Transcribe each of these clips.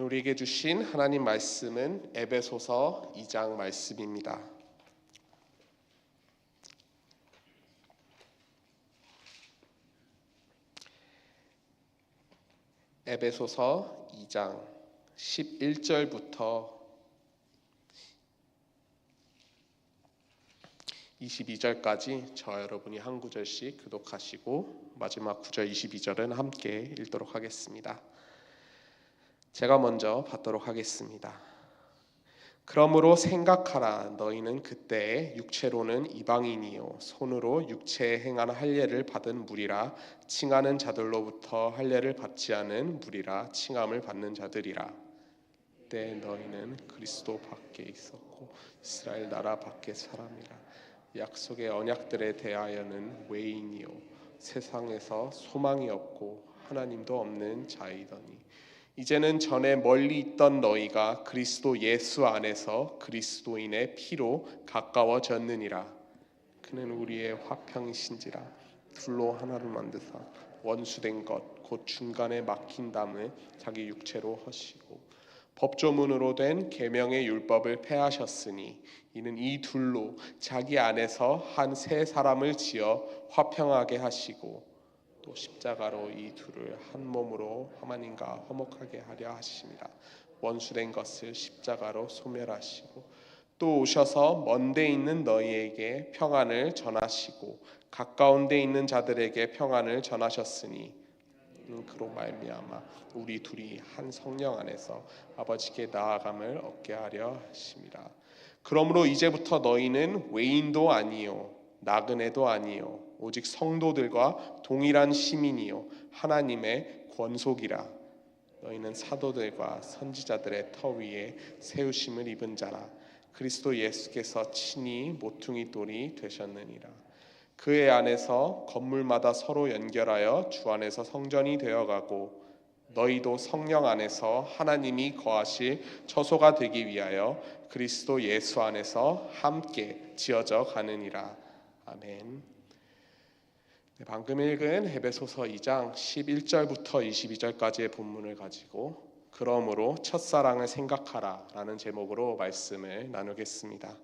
우리에게 주신 하나님 말씀은 에베소서 2장 말씀입니다. 에베소서 2장 11절부터 22절까지 저 여러분이 한 구절씩 교독하시고 마지막 9절 22절은 함께 읽도록 하겠습니다. 제가 먼저 받도록 하겠습니다. 그러므로 생각하라. 너희는 그때 육체로는 이방인이요 손으로 육체에 행한 할례를 받은 무리라. 칭하는 자들로부터 할례를 받지 않은 무리라. 칭함을 받는 자들이라. 그때 너희는 그리스도 밖에 있었고 이스라엘 나라 밖의 사람이라. 약속의 언약들에 대하여는 외인이요 세상에서 소망이 없고 하나님도 없는 자이더니 이제는 전에 멀리 있던 너희가 그리스도 예수 안에서 그리스도인의 피로 가까워졌느니라. 그는 우리의 화평이신지라. 둘로 하나를 만드사 원수된 것 곧 중간에 막힌 담을 자기 육체로 허시고 법조문으로 된 계명의 율법을 폐하셨으니 이는 이 둘로 자기 안에서 한 새 사람을 지어 화평하게 하시고 또 십자가로 이 둘을 한 몸으로 하나님과 화목하게 하려 하심이라. 원수된 것을 십자가로 소멸하시고 또 오셔서 먼데 있는 너희에게 평안을 전하시고 가까운 데 있는 자들에게 평안을 전하셨으니 그로 말미암아 우리 둘이 한 성령 안에서 아버지께 나아감을 얻게 하려 하심이라. 그러므로 이제부터 너희는 외인도 아니요 나그네도 아니요 오직 성도들과 동일한 시민이요 하나님의 권속이라. 너희는 사도들과 선지자들의 터 위에 세우심을 입은 자라. 그리스도 예수께서 친히 모퉁이 돌이 되셨느니라. 그의 안에서 건물마다 서로 연결하여 주 안에서 성전이 되어가고 너희도 성령 안에서 하나님이 거하실 처소가 되기 위하여 그리스도 예수 안에서 함께 지어져 가느니라. 아멘. 방금 읽은 에베소서 2장 11절부터 22절까지의 본문을 가지고 그러므로 첫사랑을 생각하라 라는 제목으로 말씀을 나누겠습니다.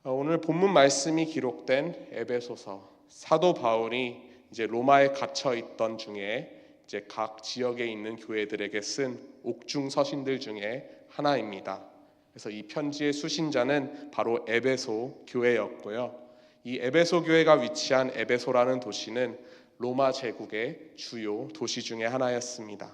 오늘 본문 말씀이 기록된 에베소서, 사도 바울이 이제 로마에 갇혀 있던 중에 이제 각 지역에 있는 교회들에게 쓴 옥중 서신들 중에 하나입니다. 그래서 이 편지의 수신자는 바로 에베소 교회였고요. 이 에베소 교회가 위치한 에베소라는 도시는 로마 제국의 주요 도시 중에 하나였습니다.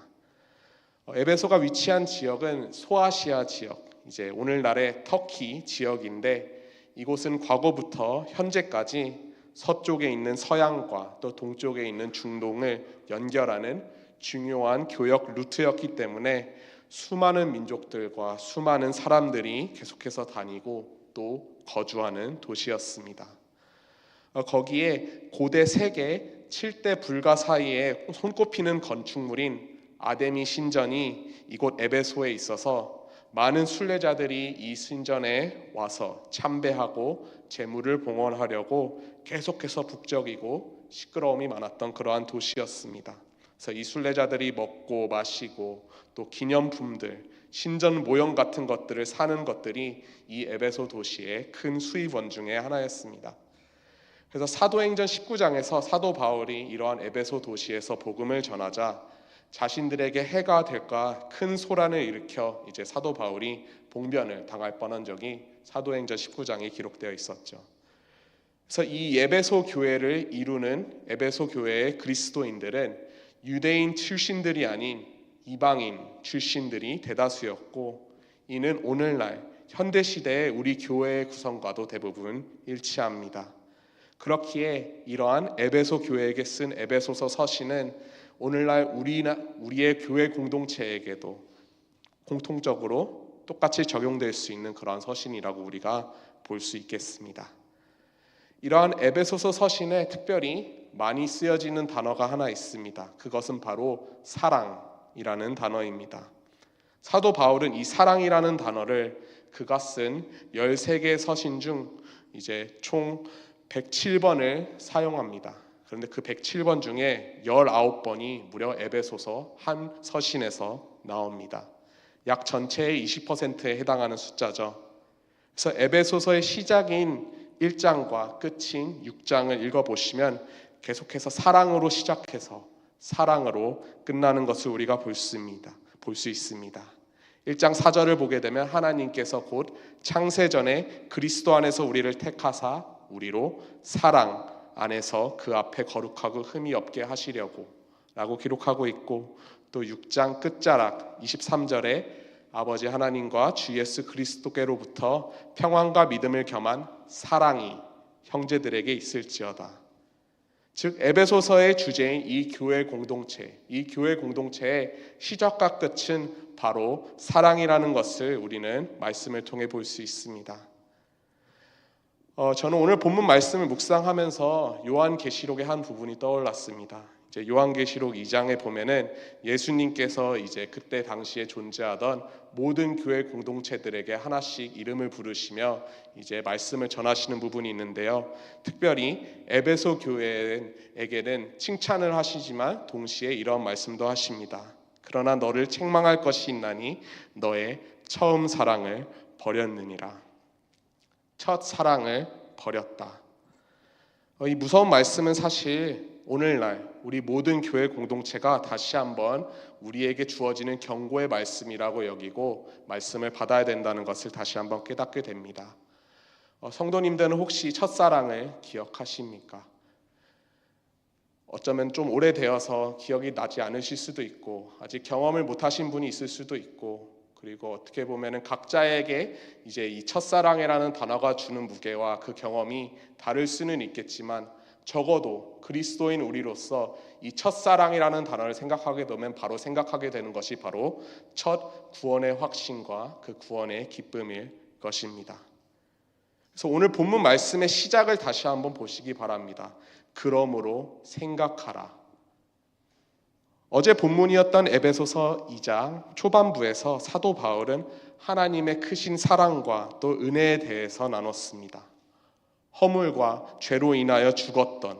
에베소가 위치한 지역은 소아시아 지역, 이제 오늘날의 터키 지역인데 이곳은 과거부터 현재까지 서쪽에 있는 서양과 또 동쪽에 있는 중동을 연결하는 중요한 교역 루트였기 때문에 수많은 민족들과 수많은 사람들이 계속해서 다니고 또 거주하는 도시였습니다. 거기에 고대 세계 7대 불가 사이에 손꼽히는 건축물인 아데미 신전이 이곳 에베소에 있어서 많은 순례자들이 이 신전에 와서 참배하고 재물을 봉헌하려고 계속해서 북적이고 시끄러움이 많았던 그러한 도시였습니다. 그래서 이 순례자들이 먹고 마시고 또 기념품들, 신전 모형 같은 것들을 사는 것들이 이 에베소 도시의 큰 수입원 중에 하나였습니다. 그래서 사도행전 19장에서 사도 바울이 이러한 에베소 도시에서 복음을 전하자 자신들에게 해가 될까 큰 소란을 일으켜 이제 사도 바울이 봉변을 당할 뻔한 적이 사도행전 19장에 기록되어 있었죠. 그래서 이 에베소 교회를 이루는 에베소 교회의 그리스도인들은 유대인 출신들이 아닌 이방인 출신들이 대다수였고 이는 오늘날 현대 시대의 우리 교회의 구성과도 대부분 일치합니다. 그렇기에 이러한 에베소 교회에게 쓴 에베소서 서신은 오늘날 우리의 교회 공동체에게도 공통적으로 똑같이 적용될 수 있는 그러한 서신이라고 우리가 볼 수 있겠습니다. 이러한 에베소서 서신에 특별히 많이 쓰여지는 단어가 하나 있습니다. 그것은 바로 사랑이라는 단어입니다. 사도 바울은 이 사랑이라는 단어를 그가 쓴 13개의 서신 중 이제 총 107번을 사용합니다. 그런데 그 107번 중에 19번이 무려 에베소서 한 서신에서 나옵니다. 약 전체의 20%에 해당하는 숫자죠. 그래서 에베소서의 시작인 1장과 끝인 6장을 읽어보시면 계속해서 사랑으로 시작해서 사랑으로 끝나는 것을 우리가 볼 수 있습니다. 1장 4절을 보게 되면 하나님께서 곧 창세전에 그리스도 안에서 우리를 택하사 우리로 사랑 안에서 그 앞에 거룩하고 흠이 없게 하시려고 라고 기록하고 있고, 또 6장 끝자락 23절에 아버지 하나님과 주 예수 그리스도께로부터 평안과 믿음을 겸한 사랑이 형제들에게 있을지어다. 즉 에베소서의 주제인 이 교회 공동체의 시작과 끝은 바로 사랑이라는 것을 우리는 말씀을 통해 볼 수 있습니다. 저는 오늘 본문 말씀을 묵상하면서 요한계시록의 한 부분이 떠올랐습니다. 이제 요한계시록 2장에 보면은 예수님께서 이제 그때 당시에 존재하던 모든 교회 공동체들에게 하나씩 이름을 부르시며 이제 말씀을 전하시는 부분이 있는데요. 특별히 에베소 교회에게는 칭찬을 하시지만 동시에 이런 말씀도 하십니다. 그러나 너를 책망할 것이 있나니 너의 처음 사랑을 버렸느니라. 첫 사랑을 버렸다. 이 무서운 말씀은 사실 오늘날 우리 모든 교회 공동체가 다시 한번 우리에게 주어지는 경고의 말씀이라고 여기고 말씀을 받아야 된다는 것을 다시 한번 깨닫게 됩니다. 성도님들은 혹시 첫사랑을 기억하십니까? 어쩌면 좀 오래되어서 기억이 나지 않으실 수도 있고 아직 경험을 못하신 분이 있을 수도 있고, 그리고 어떻게 보면은 각자에게 이제 이 첫사랑이라는 단어가 주는 무게와 그 경험이 다를 수는 있겠지만 적어도 그리스도인 우리로서 이 첫사랑이라는 단어를 생각하게 되면 바로 생각하게 되는 것이 바로 첫 구원의 확신과 그 구원의 기쁨일 것입니다. 그래서 오늘 본문 말씀의 시작을 다시 한번 보시기 바랍니다. 그러므로 생각하라. 어제 본문이었던 에베소서 2장 초반부에서 사도 바울은 하나님의 크신 사랑과 또 은혜에 대해서 나눴습니다. 허물과 죄로 인하여 죽었던,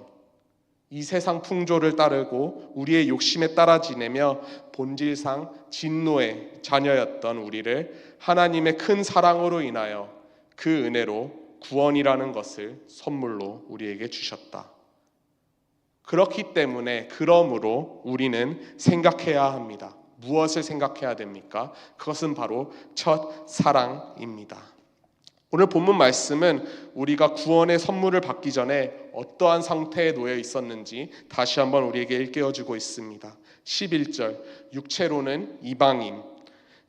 이 세상 풍조를 따르고 우리의 욕심에 따라 지내며 본질상 진노의 자녀였던 우리를 하나님의 큰 사랑으로 인하여 그 은혜로 구원이라는 것을 선물로 우리에게 주셨다. 그렇기 때문에 그러므로 우리는 생각해야 합니다. 무엇을 생각해야 됩니까? 그것은 바로 첫 사랑입니다. 오늘 본문 말씀은 우리가 구원의 선물을 받기 전에 어떠한 상태에 놓여 있었는지 다시 한번 우리에게 일깨워주고 있습니다. 11절, 육체로는 이방인,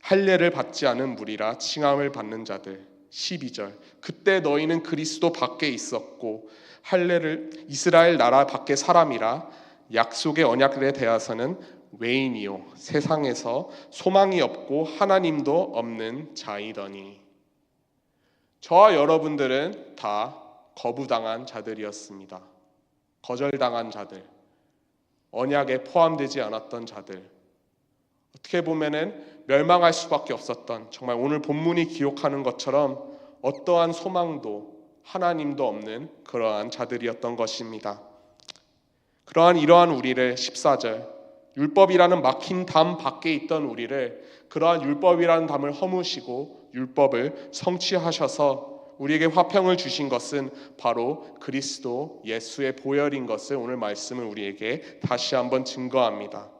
할례를 받지 않은 무리라 칭함을 받는 자들. 12절, 그때 너희는 그리스도 밖에 있었고 할례를 이스라엘 나라 밖의 사람이라 약속의 언약에 대하여서는 외인이요 세상에서 소망이 없고 하나님도 없는 자이더니. 저와 여러분들은 다 거부당한 자들이었습니다. 거절당한 자들, 언약에 포함되지 않았던 자들, 어떻게 보면은 멸망할 수밖에 없었던, 정말 오늘 본문이 기록하는 것처럼 어떠한 소망도 하나님도 없는 그러한 자들이었던 것입니다. 이러한 우리를 14절, 율법이라는 막힌 담 밖에 있던 우리를 그러한 율법이라는 담을 허무시고 율법을 성취하셔서 우리에게 화평을 주신 것은 바로 그리스도 예수의 보혈인 것을 오늘 말씀은 우리에게 다시 한번 증거합니다.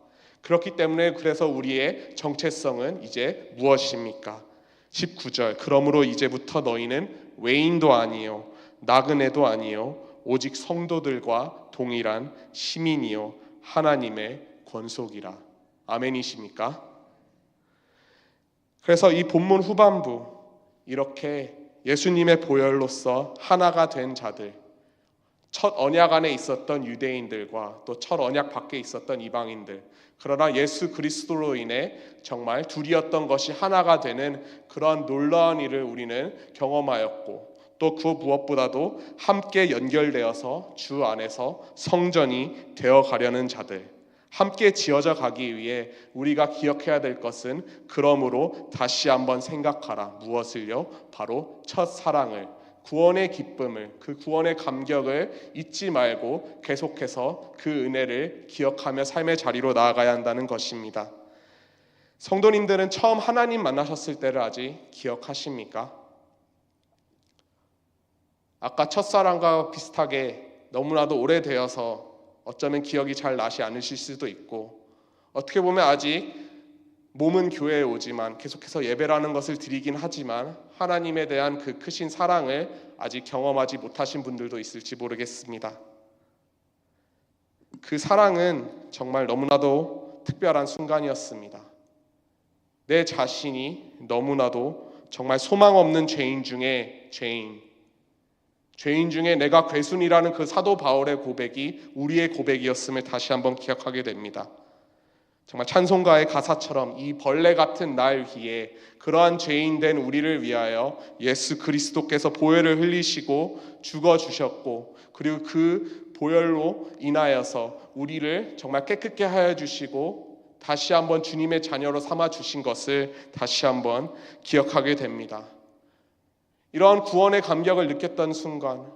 그렇기 때문에 그래서 우리의 정체성은 이제 무엇입니까? 19절, 그러므로 이제부터 너희는 외인도 아니요 나그네도 아니요 오직 성도들과 동일한 시민이요 하나님의 권속이라. 아멘이십니까? 그래서 이 본문 후반부, 이렇게 예수님의 보혈로서 하나가 된 자들, 첫 언약 안에 있었던 유대인들과 또 첫 언약 밖에 있었던 이방인들, 그러나 예수 그리스도로 인해 정말 둘이었던 것이 하나가 되는 그런 놀라운 일을 우리는 경험하였고, 또 그 무엇보다도 함께 연결되어서 주 안에서 성전이 되어가려는 자들, 함께 지어져 가기 위해 우리가 기억해야 될 것은 그러므로 다시 한번 생각하라. 무엇을요? 바로 첫사랑을, 구원의 기쁨을, 그 구원의 감격을 잊지 말고 계속해서 그 은혜를 기억하며 삶의 자리로 나아가야 한다는 것입니다. 성도님들은 처음 하나님 만나셨을 때를 아직 기억하십니까? 아까 첫사랑과 비슷하게 너무나도 오래되어서 어쩌면 기억이 잘 나지 않으실 수도 있고, 어떻게 보면 아직 몸은 교회에 오지만 계속해서 예배라는 것을 드리긴 하지만 하나님에 대한 그 크신 사랑을 아직 경험하지 못하신 분들도 있을지 모르겠습니다. 그 사랑은 정말 너무나도 특별한 순간이었습니다. 내 자신이 너무나도 정말 소망 없는 죄인 중에 죄인 중에 내가 괴순이라는 그 사도 바울의 고백이 우리의 고백이었음을 다시 한번 기억하게 됩니다. 정말 찬송가의 가사처럼 이 벌레 같은 날 위에 그러한 죄인 된 우리를 위하여 예수 그리스도께서 보혈을 흘리시고 죽어주셨고, 그리고 그 보혈로 인하여서 우리를 정말 깨끗게 하여 주시고 다시 한번 주님의 자녀로 삼아 주신 것을 다시 한번 기억하게 됩니다. 이러한 구원의 감격을 느꼈던 순간,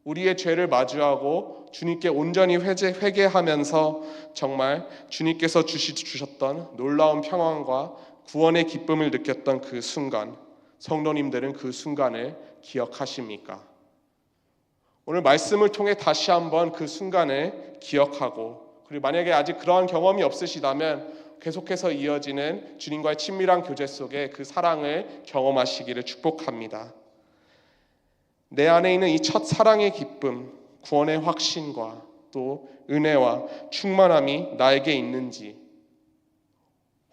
우리의 죄를 마주하고 주님께 온전히 회개하면서 정말 주님께서 주셨던 놀라운 평안과 구원의 기쁨을 느꼈던 그 순간, 성도님들은 그 순간을 기억하십니까? 오늘 말씀을 통해 다시 한번 그 순간을 기억하고, 그리고 만약에 아직 그러한 경험이 없으시다면 계속해서 이어지는 주님과의 친밀한 교제 속에 그 사랑을 경험하시기를 축복합니다. 내 안에 있는 이 첫 사랑의 기쁨, 구원의 확신과 또 은혜와 충만함이 나에게 있는지,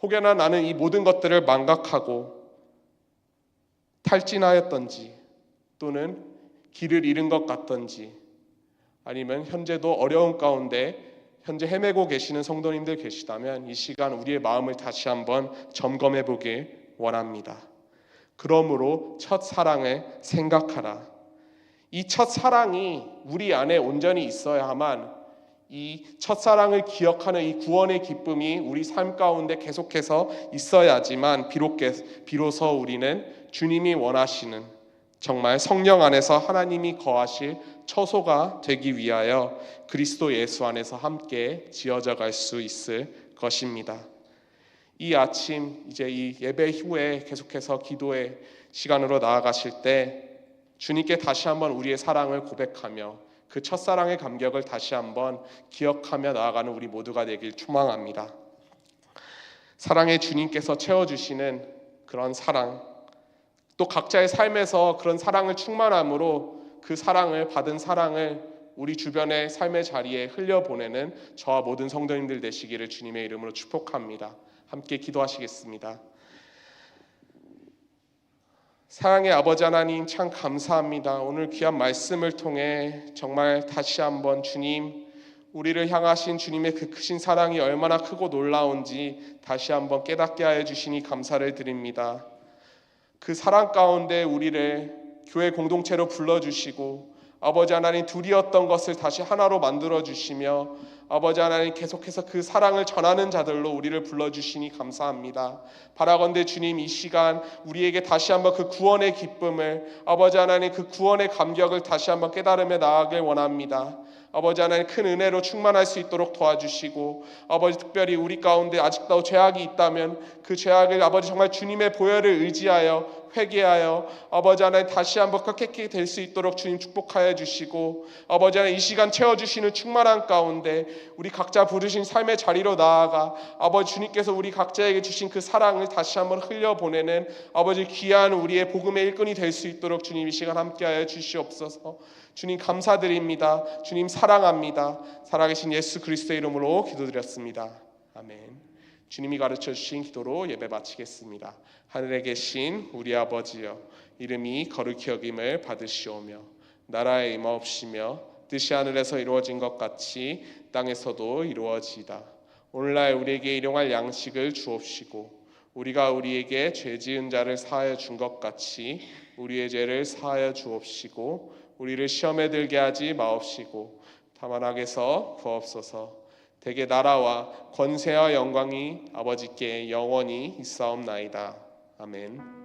혹여나 나는 이 모든 것들을 망각하고 탈진하였던지, 또는 길을 잃은 것 같던지, 아니면 현재도 어려운 가운데 현재 헤매고 계시는 성도님들 계시다면 이 시간 우리의 마음을 다시 한번 점검해 보길 원합니다. 그러므로 첫 사랑을 생각하라. 이 첫사랑이 우리 안에 온전히 있어야만 이 첫사랑을 기억하는 이 구원의 기쁨이 우리 삶 가운데 계속해서 있어야지만 비로소 우리는 주님이 원하시는 정말 성령 안에서 하나님이 거하실 처소가 되기 위하여 그리스도 예수 안에서 함께 지어져 갈 수 있을 것입니다. 이 아침 이제 이 예배 후에 계속해서 기도의 시간으로 나아가실 때 주님께 다시 한번 우리의 사랑을 고백하며 그 첫사랑의 감격을 다시 한번 기억하며 나아가는 우리 모두가 되길 축복합니다. 사랑의 주님께서 채워주시는 그런 사랑, 또 각자의 삶에서 그런 사랑을 충만함으로 그 사랑을 받은 사랑을 우리 주변의 삶의 자리에 흘려보내는 저와 모든 성도님들 되시기를 주님의 이름으로 축복합니다. 함께 기도하시겠습니다. 사랑의 아버지 하나님, 참 감사합니다. 오늘 귀한 말씀을 통해 정말 다시 한번 주님, 우리를 향하신 주님의 그 크신 사랑이 얼마나 크고 놀라운지 다시 한번 깨닫게 하여 주시니 감사를 드립니다. 그 사랑 가운데 우리를 교회 공동체로 불러주시고 아버지 하나님 둘이었던 것을 다시 하나로 만들어주시며 아버지 하나님 계속해서 그 사랑을 전하는 자들로 우리를 불러주시니 감사합니다. 바라건대 주님, 이 시간 우리에게 다시 한번 그 구원의 기쁨을, 아버지 하나님 그 구원의 감격을 다시 한번 깨달으며 나아가길 원합니다. 아버지 하나님 큰 은혜로 충만할 수 있도록 도와주시고, 아버지 특별히 우리 가운데 아직도 죄악이 있다면 그 죄악을 아버지 정말 주님의 보혈을 의지하여 회개하여 아버지 하나님 다시 한번 깨끗게 될 수 있도록 주님 축복하여 주시고, 아버지 하나님 이 시간 채워주시는 충만한 가운데 우리 각자 부르신 삶의 자리로 나아가 아버지 주님께서 우리 각자에게 주신 그 사랑을 다시 한번 흘려보내는 아버지 귀한 우리의 복음의 일꾼이 될 수 있도록 주님 이 시간 함께하여 주시옵소서. 주님 감사드립니다. 주님 사랑합니다. 살아계신 예수 그리스도의 이름으로 기도드렸습니다. 아멘. 주님이 가르쳐주신 기도로 예배 마치겠습니다. 하늘에 계신 우리 아버지여, 이름이 거룩히 여김을 받으시오며 나라의 임하옵시며 뜻이 하늘에서 이루어진 것 같이 땅에서도 이루어지이다. 오늘날 우리에게 일용할 양식을 주옵시고 우리가 우리에게 죄 지은 자를 사하여 준 것 같이 우리의 죄를 사하여 주옵시고 우리를 시험에 들게 하지 마옵시고 다만 악에서 구하옵소서. 대개 나라와 권세와 영광이 아버지께 영원히 있사옵나이다. 아멘.